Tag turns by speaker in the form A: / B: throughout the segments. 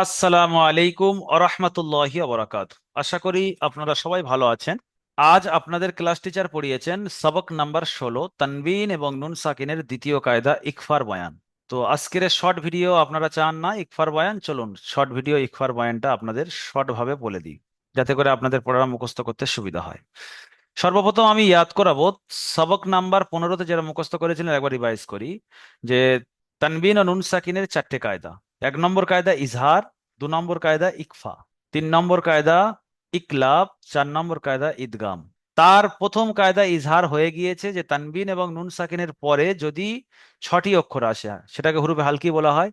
A: আসসালামু আলাইকুম আরহামতুল্লাহি আবরাকাত। আশা করি আপনারা সবাই ভালো আছেন। আজ আপনাদের ক্লাস টিচার পড়িয়েছেন সবক নাম্বার 16, তানবিন এবং নুন সাকিনের দ্বিতীয় কায়দা ইকফার বয়ান। তো আজকের শর্ট ভিডিও আপনারা চান না ইকফার বয়ান, চলুন শর্ট ভিডিও ইকফার বয়ানটা আপনাদের শর্ট ভাবে বলে দিই, যাতে করে আপনাদের পড়া মুখস্থ করতে সুবিধা হয়। সর্বপ্রথম আমি ইয়াদ করাবো, সবক নাম্বার 15-তে যারা মুখস্থ করেছিলেন একবার রিভাইজ করি যে তানবিন ও নুন সাকিনের চারটে কায়দা। 1 নম্বর কায়দা ইজহার, 2 নম্বর কায়দা ইকফা, 3 নম্বর কায়দা ইকলাব, 4 নম্বর কায়দা ইদগাম। তার প্রথম কায়দা ইজহার হয়ে গিয়েছে যে তানবিন এবং নুন সাকিনের পরে যদি 6টি অক্ষর আসে সেটাকে হুরুফে হালকি বলা হয়।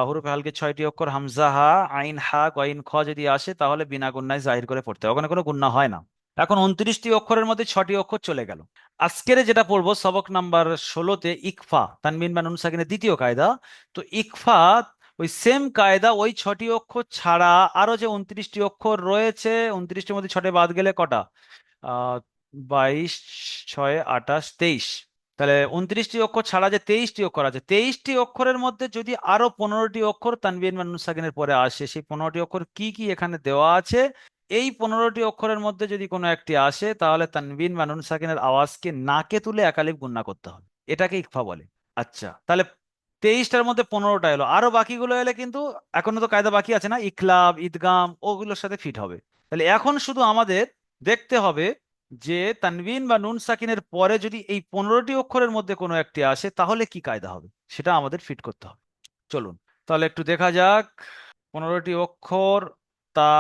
A: হুরুফে হালকি 6টি অক্ষর হামজা, হা, আইন, হা, গইন, খ যদি আসে তাহলে বিনা গুণনায় জাহির করে পড়তে হবে, ওখানে কোনো গুণনা হয় না। এখন 29টি অক্ষরের মধ্যে 6টি অক্ষর চলে গেল। আজকের যেটা পড়বো সবক নাম্বার 16-তে ইকফা, তানবিন বা নুন সাকিনের দ্বিতীয় কায়দা। তো ইকফা ওই সেম কায়দা, ওই 6টি অক্ষর ছাড়া আরো যে 29টি অক্ষর রয়েছে, 29টির মধ্যে 6টে বাদ গেলে কটা? 22, 6, 28, 23। তাহলে 29টি অক্ষর ছাড়া যে 23টি অক্ষর আছে, 23টি অক্ষরের মধ্যে যদি আরো 15টি অক্ষর তানবিন বা নুন সাকিনের পরে আসে, সেই 15টি অক্ষর কি কি এখানে দেওয়া আছে। এই 15টি অক্ষরের মধ্যে যদি কোনো একটি আসে তাহলে তানবিন বা নুন সাকিনের আওয়াজকে নাকে তুলে একালিফ গুণনা করতে হবে, এটাকে ইকফা বলে। আচ্ছা, তাহলে 23টার মধ্যে 15টা এলো, আরো বাকিগুলো এলে কিন্তু এখনো তো কায়দা বাকি আছে না, ইকলাব, ঈদগাম, ওগুলোর সাথে ফিট হবে। তাহলে এখন শুধু আমাদের দেখতে হবে যে তানবিন বা নুন সাকিনের পরে যদি এই 15টি অক্ষরের মধ্যে কোনো একটি আসে তাহলে কি কায়দা হবে, সেটা আমাদের ফিট করতে হবে। চলুন তাহলে একটু দেখা যাক। 15টি অক্ষর: তা,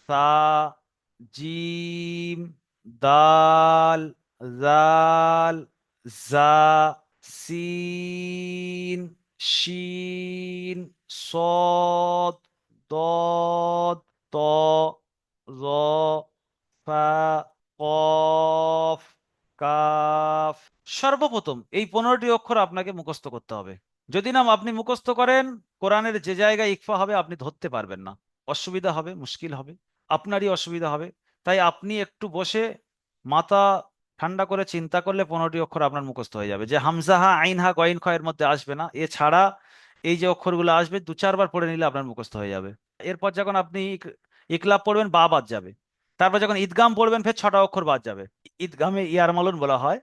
A: সা, জিম, দাল, জাল, জা, সিন, শিন, সদ, দদ, ত, জ, ফা, কফ, কাফ। সর্বপ্রথম এই 15টি অক্ষর আপনাকে মুখস্থ করতে হবে। যদি না আপনি মুখস্থ করেন, কোরআনের যে জায়গায় ইকফা হবে আপনি ধরতে পারবেন না, অসুবিধা হবে, মুশকিল হবে, আপনারই অসুবিধা হবে। তাই আপনি একটু বসে মাথা ঠান্ডা করে চিন্তা করলে 15টি অক্ষর আপনার মুখস্থ হয়ে যাবে। যে হামজা, হা, আইন, হা, গইন, খ এর মধ্যে আসবে না, এছাড়া এই যে অক্ষরগুলো আসবে 2-4 বার পড়ে নিলে আপনার মুখস্থ হয়ে যাবে। এরপর যখন আপনি ইকলাব পড়বেন বা বাদ যাবে। তারপর যখন ঈদগাম পড়বেন ফের 6টা অক্ষর বাদ যাবে। ঈদগামে ইয়ার মালুন বলা হয়,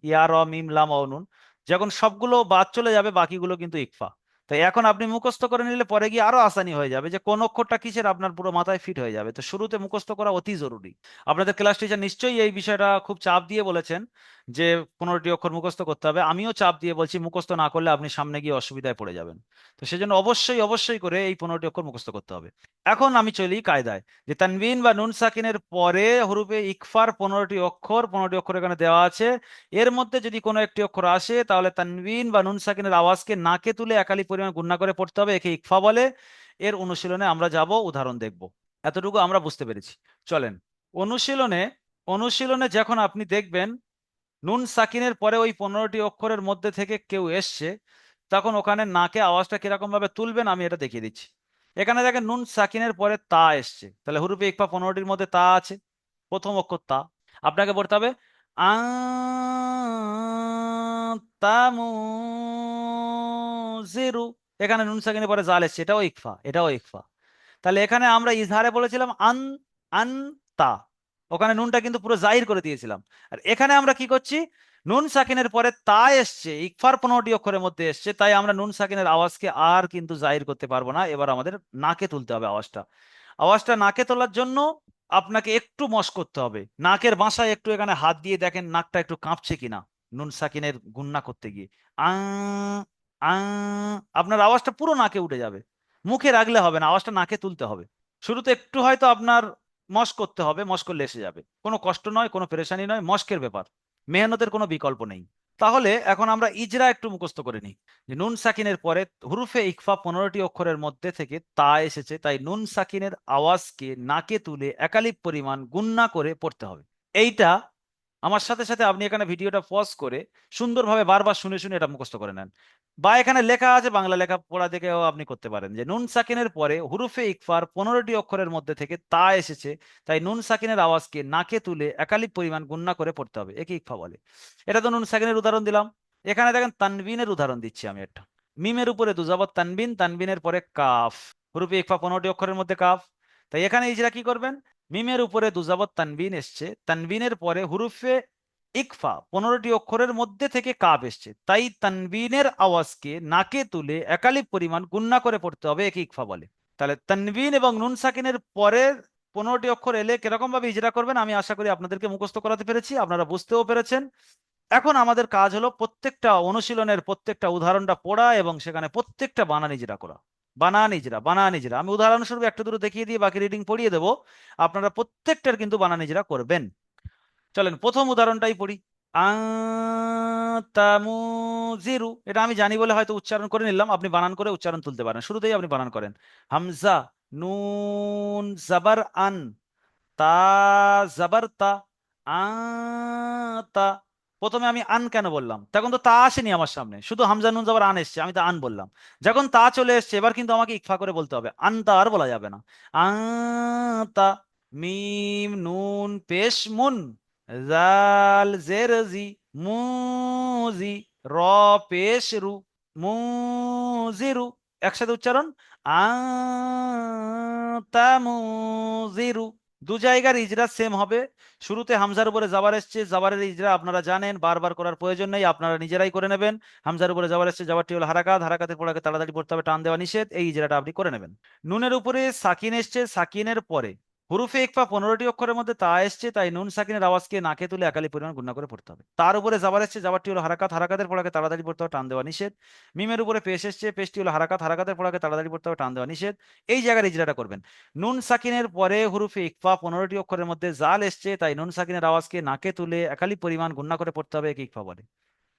A: ইয়া, র, মিম, লাম, অ, নুন। যখন সবগুলো বাদ চলে যাবে বাকিগুলো কিন্তু ইকফা। তাই এখন আপনি মুখস্থ করে নিলে পরে গিয়ে আরো আসানি হয়ে যাবে যে কোন অক্ষরটা কিসের, আপনার পুরো মাথায় ফিট হয়ে যাবে। তো শুরুতে মুখস্থ করা অতি জরুরি। আপনাদের ক্লাস টিচার নিশ্চয়ই এই বিষয়টা খুব চাপ দিয়ে বলেছেন যে 15টি অক্ষর মুখস্থ করতে হবে। আমিও চাপ দিয়ে বলছি, মুখস্থ না করলে আপনি সামনে গিয়ে অসুবিধায় পড়ে যাবেন। তো সেজন্য অবশ্যই অবশ্যই করে এই 15টি অক্ষর মুখস্থ করতে হবে। এখন আমি চলি কায়দায়, যে তানবিন বা নুন সাকিনের পরে হরুফে ইকফার 15টি অক্ষর, 15টি অক্ষর এখানে দেওয়া আছে। এর মধ্যে যদি কোনো একটি অক্ষর আসে তাহলে তানবিন বা নুন সাকিনের আওয়াজকে নাকে তুলে একালি পরিমাণ গুণনা করে পড়তে হবে, একে ইকফা বলে। এর অনুশীলনে আমরা যাব, উদাহরণ দেখব। এতটুকু আমরা বুঝতে পেরেছি। চলেন অনুশীলনে। অনুশীলনে যখন আপনি দেখবেন নুন সাকিনের পরে ওই 15টি অক্ষরের মধ্যে থেকে কেউ এসছে, তখন ওখানে নাকে আওয়াজটা কিরকম ভাবে তুলবেন আমি এটা দেখিয়ে দিচ্ছি। এখানে দেখেন নুন সাকিনের পরে তা এসছে, তাহলে হুরুফে ইকফা 15টির মধ্যে তা আছে, প্রথম অক্ষর তা। আপনাকে পড়তে হবে আ, তামুজিরু। এখানে নুন সাকিনের পরে জাল এসছে, এটাও ইকফা, এটাও ইকফা। তাহলে এখানে আমরা ইজহারে বলেছিলাম আন, আন, তা, ওখানে নুনটা কিন্তু পুরো জাহির করে দিয়েছিলাম। আর এখানে আমরা কি করছি, নুন সাকিনের পরে তা এসছে, ইকফার 15টি অক্ষরের মধ্যে এসছে, তাই আমরা নুন সাকিনের আওয়াজকে আর কিন্তু জাহির করতে পারবো না, এবার আমাদের নাকে তুলতে হবে আওয়াজটা। আওয়াজটা নাকে তোলার জন্য আপনাকে একটু মশ করতে হবে, নাকের বাসায় একটু এখানে হাত দিয়ে দেখেন নাকটা একটু কাঁপছে কিনা নুন সাকিনের গুন্না করতে গিয়ে। আ, আ, আপনার আওয়াজটা পুরো নাকে উঠে যাবে। মুখে রাখলে হবে না, আওয়াজটা নাকে তুলতে হবে। শুরুতে একটু হয়তো আপনার মশ করতে হবে, মশ করলে এসে যাবে, কোনো কষ্ট নয়, কোনো পেরেশানি নয়, মশকের ব্যাপার, মেহনতের কোনো বিকল্প নেই। তাহলে এখন আমরা ইজরা একটু মুখস্থ করে নিই। যে নুন সাকিনের পরে হুরুফে ইকফা 15টি অক্ষরের মধ্যে থেকে তা এসেছে, তাই নুন সাকিনের আওয়াজকে নাকে তুলে একালিপ পরিমাণ গুণনা করে পড়তে হবে। এইটা আমার সাথে সাথে আপনি এখানে ভিডিওটা পজ করে সুন্দরভাবে বারবার শুনে শুনে এটা মুখস্থ করে নেন। বা এখানে লেখা আছে, বাংলা লেখা পড়া দেখেও আপনি করতে পারেন, যে নুন সাকিনের পরে হুরুফে ইকফার 15টি অক্ষরের মধ্যে থেকে তা এসেছে, তাই নুন সাকিনের আওয়াজকে নাকে তুলে একালিক পরিমাণ গুণনা করে পড়তে হবে, একে ইকফা বলে। এটা তো নুন সাকিনের উদাহরণ দিলাম। এখানে দেখেন তানবিনের উদাহরণ দিচ্ছি আমি একটা। মিমের উপরে দুজাবত তানবিন, তানবিনের পরে কাফ। হুরুফে ইকফা 15টি অক্ষরের মধ্যে কাফ। তাই এখানে ইজরা কি করবেন, মিমের উপরে দুজাবত তানবিন এসছে, তানবিনের পরে হুরুফে ইকফা 15টি অক্ষরের মধ্যে থেকে কাফ এসছে, তাই তানবিনের আওয়াজকে নাকে তুলে একালিপ পরিমাণ গুণনা করে পড়তে হবে, একে ইকফা বলে। তাহলে তানবিন এবং নুন সাকিনের পরে 15টি অক্ষর এলে কিরকম ভাবে ইজরা করবেন আমি আশা করি আপনাদেরকে মুখস্থ করাতে পেরেছি, আপনারা বুঝতেও পেরেছেন। এখন আমাদের কাজ হলো প্রত্যেকটা অনুশীলনের প্রত্যেকটা উদাহরণটা পড়া এবং সেখানে প্রত্যেকটা বানান ইজরা করা। বানান ইজরা, বানান ইজরা, আমি উদাহরণস্বরূপ একটা দুটো দেখিয়ে দিয়ে বাকি রিডিং পড়িয়ে দেবো, আপনারা প্রত্যেকটার কিন্তু বানান ইজরা করবেন। চলেন প্রথম উদাহরণটাই পড়ি। আতামুজিরু, এটা আমি জানি বলে হয়তো উচ্চারণ করে নিলাম, আপনি বানান করে উচ্চারণ তুলতে পারেন, শুরুতেই আপনি বানান করেন। হামজা, নুন জাবার আন, তা জাবার তা, আতা। প্রথমে আমি আন কেন বললাম, তখন তো তা আসেনি আমার সামনে, শুধু হামজা নুন জাবার আন এসছে, আমি তো আন বললাম। যখন তা চলে এসছে এবার কিন্তু আমাকে ইকফা করে বলতে হবে, আনতা আর বলা যাবে না। আতা, মিম নুন পেশ মুন, জাল জের জি, মুজি, র পেশ রু, মুজিরু। একসাথে উচ্চারণ, আতামুজিরু। দু জায়গার ইজরা সেম হবে। শুরুতে হামজার উপরে জাবার এসছে, জাবারের ইজরা আপনারা জানেন, বারবার করার প্রয়োজন নেই, আপনারা নিজেরাই করে নেবেন। হামজার উপরে জাবার এসছে, জাবারটি হলো হারাকাত, হারাকাতের পড়াকে তাড়াতাড়ি পড়তে হবে, টান দেওয়া নিষেধ, এই ইজরাটা আপনি করে নেবেন। নুনের উপরে সাকিন এসছে, সাকিনের পরে হুরুফে ইকফা 15টি অক্ষরের মধ্যে তা এসছে, তাই নুন সাকিনের আওয়াজকে নাকে তুলে একালি পরিমাণ গুণনা করে পড়তে হবে। তার উপরে জাবার এসছে, জাবারটি হলো হারাকাত, হারাকাতের পড়াকে তাড়াতাড়ি পড়তে হবে, টান দেওয়া নিষেধ। মিমের উপরে পেশ এসছে, পেশটি হলো হারাকাত, হারাকাতের পড়াকে তাড়াতাড়ি পড়তে হবে, টান দেওয়া নিষেধ। এই জায়গার ইজরাটা করবেন। নুন সাকিনের পরে হুরুফে ইকফা 15টি অক্ষরের মধ্যে জাল এসছে, তাই নুন সাকিনের আওয়াজকে নাকে তুলে একালি পরিমাণ গুণনা করে পড়তে হবে, একে ইকফা বলে।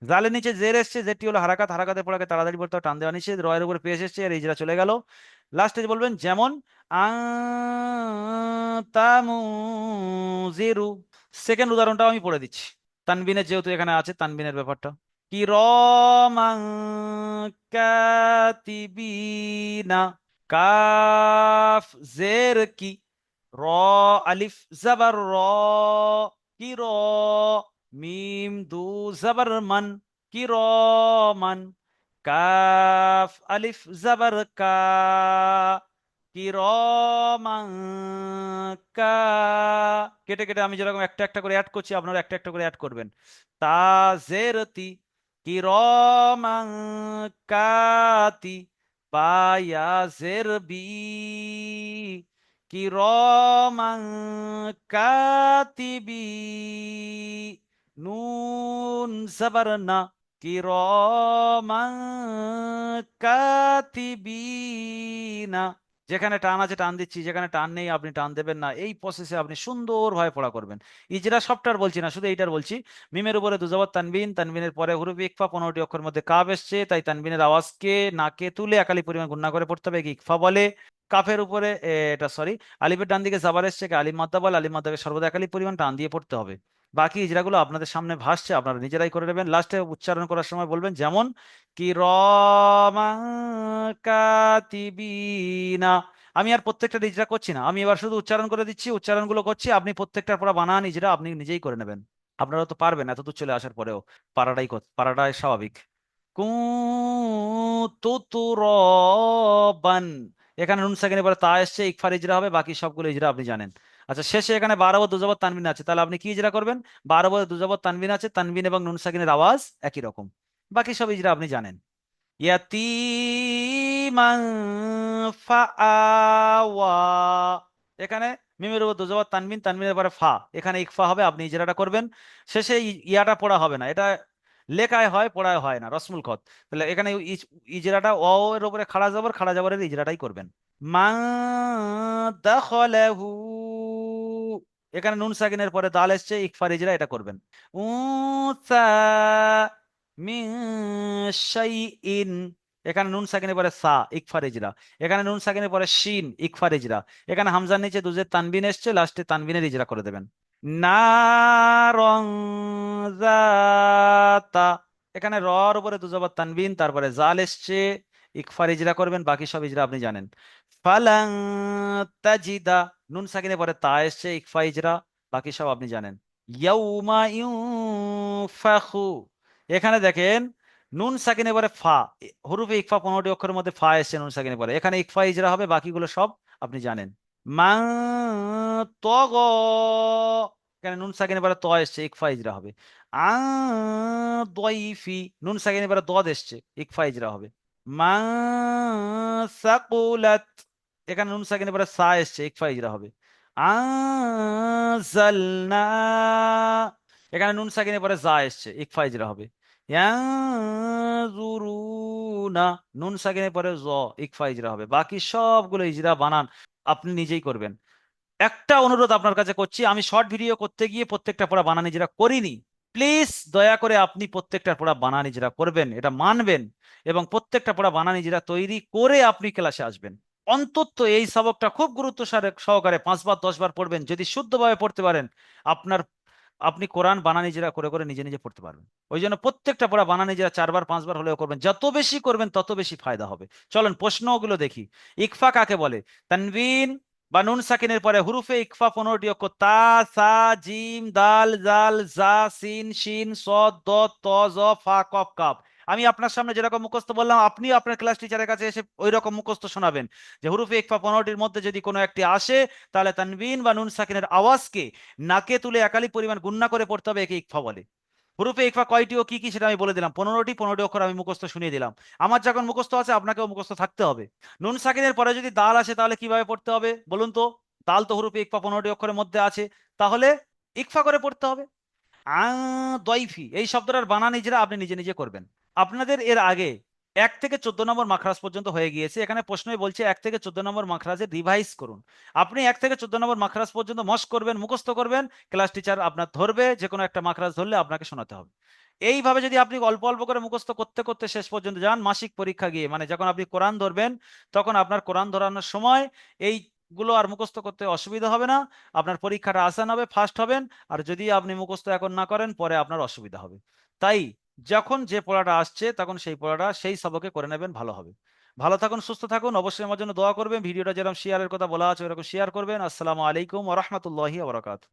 A: জালের নিচে জের এসছে, যেটি হলো হারাকাত, হারাকাতের পড়াকে তাড়াতাড়ি পড়তে হবে, টান দেওয়া নিষেধ। রয়ের উপরে পেশ এসছে আর ইজরা চলে গেল। লাস্টে বলবেন যেমন তামুজিরু। সেকেন্ড উদাহরণটাও আমি পড়ে দিচ্ছি, তানবিনের যেহেতু এখানে আছে তানবিনের ব্যাপারটা। কিরমান কাতিবিনা, কাফ জের কি, র আলিফ জাবার র, কি র, মিম দু জাবার মান, কি র মান, কাফ আলিফ জাবার কা, কি র মান কা। কেটে কেটে আমি যেরকম একটা একটা করে অ্যাড করছি আপনারা একটা একটা করে অ্যাড করবেন। তা জের তি, কিরমান কাতি, পায়া জের বি, কিরমান কাতিবি, নুন জাবার না, কিরমান কাতিবিনা। যেখানে টান আছে টান দিচ্ছি, যেখানে টান নেই আপনি টান দেবেন না, এই প্রসেসে আপনি সুন্দরভাবে পড়া করবেন। ইজরা সবটার বলছি না, শুধু এইটার বলছি। মিমের উপরে দুজাবার তানবিন, তানবিনের পরে হুরুফ ইকফা 15টি অক্ষরের মধ্যে কাফ এসছে, তাই তানবিনের আওয়াজকে নাকে তুলে একালি পরিমাণ গুণনা করে পড়তে হবে, একে ইকফা বলে। কাফের উপরে এটা সরি, আলিফের ডান দিকে জাবার এসছে, আলিফ মাদ্দা বলে, আলিফ মাদ্দাকে সর্বদা একালি পরিমাণ টান দিয়ে পড়তে হবে। বাকি ইজরাগুলো আপনাদের সামনে ভাসছে, আপনারা নিজেরাই করে নেবেন। লাস্টে উচ্চারণ করার সময় বলবেন যেমন কিরমান কাতিবিনা। আমি আর প্রত্যেকটা ইজরা করছি না, আমি এবার শুধু উচ্চারণ করে দিচ্ছি, উচ্চারণগুলো করছি, আপনি প্রত্যেকটার পর বানান ইজরা আপনি নিজেই করে নেবেন। আপনারা তো পারবেন এত দূর চলে আসার পরেও, পারাটাই স্বাভাবিক। কুতুতুরবান, এখানে নুন সেকেন্ডে পরে তা এসছে, ইকফার ইজরা হবে, বাকি সবগুলো ইজরা আপনি জানেন। আচ্ছা শেষে এখানে বারো দুজাবত তানবিন আছে, তাহলে আপনি কি ইজরা করবেন, বারো দুজাবত তানবিন আছে, তানবিন এবং নুন সাকিনের আওয়াজ একই রকম, বাকি সব ইজরা আপনি জানেন। ইয়াতিমান ফাআওয়া, এখানে মিমের উপর দুজাবার তানবিন, তানবিনের পরে ফা, এখানে ইকফা হবে, আপনি ইজরাটা করবেন। শেষে ইয়াটা পড়া হবে না, এটা লেখায় হয় পড়ায় হয় না, রসমুল খত। তাহলে এখানে ইজরাটা অ এর উপরে খাড়া জবর, খাড়া জবরের ইজরাটাই করবেন। মা দাখালাহু, এখানে নুন সাকিনের পরে দাল এসছে, ইকফার ইজরা, এটা করবেন। উসা মিন শাইইন, এখানে নুন সাকিনের পরে সা, ইকফার ইজরা। এখানে নুন সাকিনের পরে শিন, ইকফার ইজরা। এখানে হামজার নিচে দুজের তানবিন এসছে, লাস্টে তানবিনের ইজরা করে দেবেন। নারং জাতা, এখানে রর উপরে দুজাবার তানবিন, তারপরে জাল এসছে, ইকফার ইজরা করবেন, বাকি সব ইজরা আপনি জানেন। ফালাং তাজিদা, নুন সাকিনের পরে তা এসছে, ইকফা ইজরা, বাকি সব আপনি জানেন। ইয়াউমা ইউনফাখু, এখানে দেখেন নুন সাকিনের পরে ফা, হরুফে ইকফা 15টি অক্ষরের মধ্যে ফা এসছে নুন সাকিনের পরে, এখানে ইকফা ইজরা হবে, বাকিগুলো সব আপনি জানেন। মা তগ, এখানে নুন সাকিনের পরে ত এসছে, ইকফা ইজরা হবে। আ দয়ফি, নুন সাকিনের পরে দদ এসছে, ইকফা ইজরা হবে। মা সাকুলাত, এখানে নুন সাকিনের পরে সা এসছে, ইকফা ইজরা হবে। আনজালনা, এখানে নুন সাকিনের পরে জা এসছে, ইকফা ইজরা হবে। ইয়ানজুরুনা, নুন সাকিনের পরে জ, ইকফা ইজরা হবে। বাকি সবগুলো ইজরা বানান আপনি নিজেই করবেন। একটা অনুরোধ আপনার কাছে করছি, আমি শর্ট ভিডিও করতে গিয়ে প্রত্যেকটা পড়া বানান ইজরা করিনি। প্লিজ দয়া করে আপনি প্রত্যেকটা পড়া বানান ইজরা করবেন, এটা মানবেন, এবং প্রত্যেকটা পড়া বানান ইজরা তৈরি করে আপনি ক্লাসে আসবেন। অন্তত এই সবকটা খুব গুরুত্ব সহকারে 5 বার 10 বার পড়বেন, যদি শুদ্ধভাবে পড়তে পারেন আপনার, আপনি কোরআন বানান ইজরা করে করে নিজে নিজে পড়তে পারবেন। ওই জন্য প্রত্যেকটা পড়া বানান ইজরা 4 বার 5 বার হলেও করবেন, যত বেশি করবেন তত বেশি ফায়দা হবে। চলেন প্রশ্নগুলো দেখি। ইকফা কাকে বলে? তানবিন বা নুন সাকিনের পরে হুরুফে ইকফা 15টি অক্ষর, তা, সা, জিম, দাল, জাল, জা, সিন, শিন, সদ, দত, ত, জ, ফা, কফ, কাফ। আমি আপনার সামনে যেরকম মুখস্থ বললাম, আপনি আপনার ক্লাস টিচারের কাছে এসে ওই রকম মুখস্থ শোনাবেন, যে হুরুফে ইকফা 15টির মধ্যে যদি কোনো একটি আসে, তাহলে তানবিন বা নুন সাকিনের আওয়াজকে নাকে তুলে একালি পরিমাণ গুণনা করে পড়তে হবে, একে ইকফা বলে। হুরুফে ইকফা কয়টি ও কি কি সেটা আমি বলে দিলাম, 15টি, 15টি অক্ষর আমি মুখস্থ শুনিয়ে দিলাম। আমার যখন মুখস্থ আছে আপনাকেও মুখস্থ থাকতে হবে। নুন সাকিনের পরে যদি দাল আসে তাহলে কিভাবে পড়তে হবে বলুন তো? দাল তো হুরুফে ইকফা 15টি অক্ষরের মধ্যে আছে, তাহলে ইকফা করে পড়তে হবে। আ দয়ফি, এই শব্দটার বানান ইজরা আপনি নিজে নিজে করবেন। আপনাদের এর আগে 1 থেকে 14 নম্বর মাখরাজ পর্যন্ত হয়ে গিয়েছে, এখানে প্রশ্নই বলছে 1 থেকে 14 নম্বর মাখরাজে রিভাইজ করুন। আপনি 1 থেকে 14 নম্বর মাখরাজ পর্যন্ত মশ করবেন, মুখস্থ করবেন, ক্লাস টিচার আপনার ধরবে, যে কোনো একটা মাখরাজ ধরলে আপনাকে শোনাতে হবে। এইভাবে যদি আপনি অল্প অল্প করে মুখস্থ করতে করতে শেষ পর্যন্ত যান, মাসিক পরীক্ষা গিয়ে, মানে যখন আপনি কোরআন ধরবেন, তখন আপনার কোরআন ধরানোর সময় এইগুলো আর মুখস্থ করতে অসুবিধা হবে না, আপনার পরীক্ষাটা আসান হবে, ফার্স্ট হবেন। আর যদি আপনি মুখস্থ এখন না করেন, পরে আপনার অসুবিধা হবে। তাই যখন যে পড়াটা আসছে তখন সেই পড়াটা সেই সবকে করে নেবেন, ভালো হবে। ভালো থাকুন, সুস্থ থাকুন, অবশ্যই আমার জন্য দোয়া করবেন। ভিডিওটা যেরকম শেয়ারের কথা বলা আছে ওরকম শেয়ার করবেন। আসসালামু আলাইকুম ওয়া রাহমাতুল্লাহি ওয়া বারাকাতুহু।